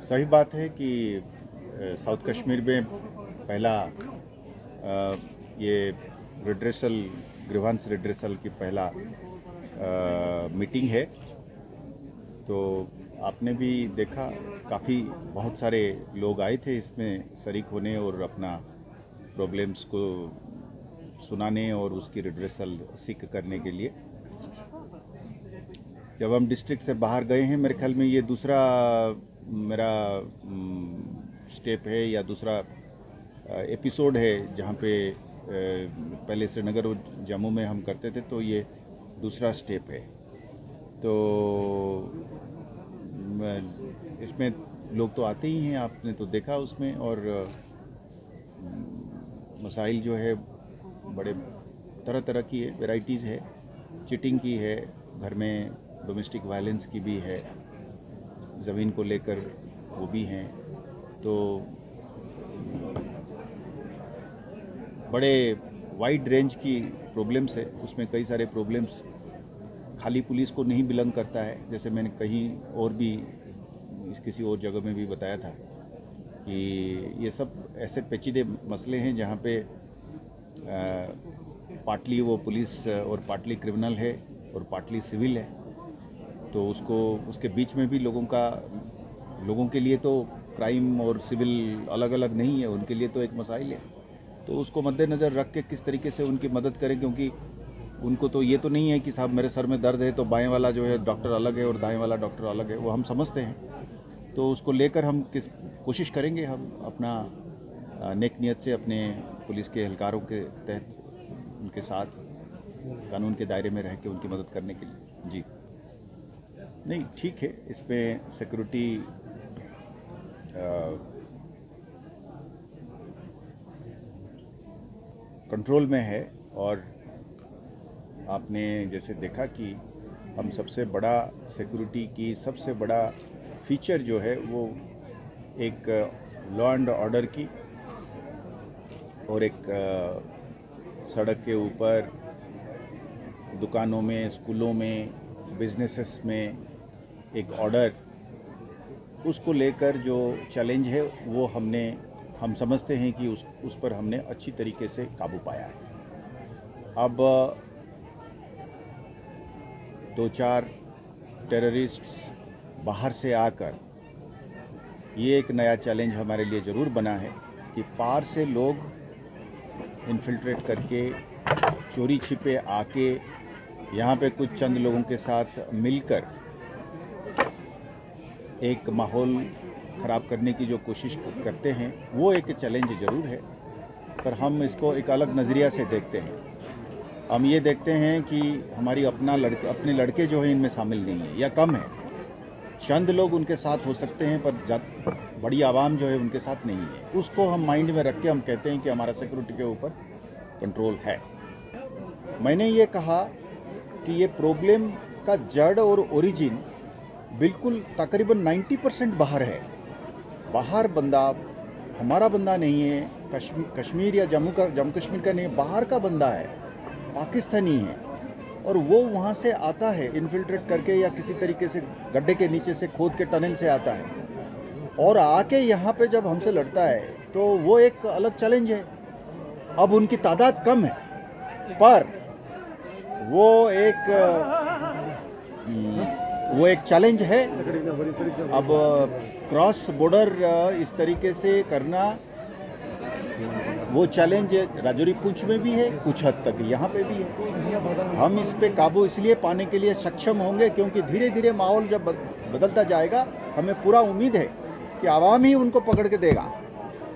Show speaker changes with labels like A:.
A: सही बात है कि साउथ कश्मीर में पहला ये ग्रीवांस रिड्रेसल की पहला मीटिंग है। तो आपने भी देखा काफ़ी बहुत सारे लोग आए थे इसमें शरीक होने और अपना प्रॉब्लम्स को सुनाने और उसकी रिड्रेसल सीख करने के लिए। जब हम डिस्ट्रिक्ट से बाहर गए हैं, मेरे ख्याल में ये दूसरा मेरा स्टेप है या दूसरा एपिसोड है जहाँ पे पहले श्रीनगर और जम्मू में हम करते थे, तो ये दूसरा स्टेप है। तो इसमें लोग तो आते ही हैं, आपने तो देखा उसमें, और मसाइल जो है बड़े तरह तरह की है, वेराइटीज़ है, चीटिंग की है, घर में डोमेस्टिक वायलेंस की भी है, ज़मीन को लेकर वो भी हैं। तो बड़े वाइड रेंज की प्रॉब्लम्स है उसमें। कई सारे प्रॉब्लम्स खाली पुलिस को नहीं बिलोंग करता है, जैसे मैंने कहीं और भी किसी और जगह में भी बताया था कि ये सब ऐसे पेचीदे मसले हैं जहाँ पे पार्टली वो पुलिस और पार्टली क्रिमिनल है और पार्टली सिविल है। तो उसके बीच में भी लोगों के लिए तो क्राइम और सिविल अलग अलग नहीं है, उनके लिए तो एक मसाइल है। तो उसको मद्देनज़र रख के किस तरीके से उनकी मदद करें, क्योंकि उनको तो ये तो नहीं है कि साहब मेरे सर में दर्द है तो बाएं वाला जो है डॉक्टर अलग है और दाएं वाला डॉक्टर अलग है, वो हम समझते हैं। तो उसको लेकर हम कोशिश करेंगे हम अपना नेक नियत से अपने पुलिस के एहलकारों के तहत उनके साथ कानून के दायरे में रह के उनकी मदद करने के लिए। जी नहीं, ठीक है, इसमें सिक्योरिटी कंट्रोल में है। और आपने जैसे देखा कि हम सबसे बड़ा सिक्योरिटी की सबसे बड़ा फीचर जो है वो एक लॉ एंड ऑर्डर की और एक सड़क के ऊपर, दुकानों में, स्कूलों में, बिजनेसेस में एक ऑर्डर, उसको लेकर जो चैलेंज है वो हम समझते हैं कि उस पर हमने अच्छी तरीके से काबू पाया है। अब 2-4 टेररिस्ट्स बाहर से आकर, ये एक नया चैलेंज हमारे लिए ज़रूर बना है कि पार से लोग इन्फिल्ट्रेट करके चोरी छिपे आके यहाँ पे कुछ चंद लोगों के साथ मिलकर एक माहौल ख़राब करने की जो कोशिश करते हैं, वो एक चैलेंज ज़रूर है। पर हम इसको एक अलग नज़रिया से देखते हैं। हम ये देखते हैं कि हमारी अपने लड़के जो हैं इनमें शामिल नहीं है या कम है। चंद लोग उनके साथ हो सकते हैं पर बड़ी आवाम जो है उनके साथ नहीं है। उसको हम माइंड में रख के हम कहते हैं कि हमारा सिक्योरिटी के ऊपर कंट्रोल है। मैंने ये कहा कि ये प्रॉब्लम का जड़ और ओरिजिन बिल्कुल तकरीबन 90% बाहर है। बाहर बंदा हमारा बंदा नहीं है, कश्मीर या जम्मू कश्मीर का नहीं है, बाहर का बंदा है, पाकिस्तानी है, और वो वहाँ से आता है इन्फिल्ट्रेट करके या किसी तरीके से गड्ढे के नीचे से खोद के टनल से आता है और आके यहाँ पे जब हमसे लड़ता है, तो वो एक अलग चैलेंज है। अब उनकी तादाद कम है पर वो एक चैलेंज है। अब क्रॉस बॉर्डर इस तरीके से करना, वो चैलेंज राजौरी पूंछ में भी है, कुछ हद तक यहाँ पे भी है। हम इस पे काबू इसलिए पाने के लिए सक्षम होंगे क्योंकि धीरे धीरे माहौल जब बदलता जाएगा, हमें पूरा उम्मीद है कि आवाम ही उनको पकड़ के देगा।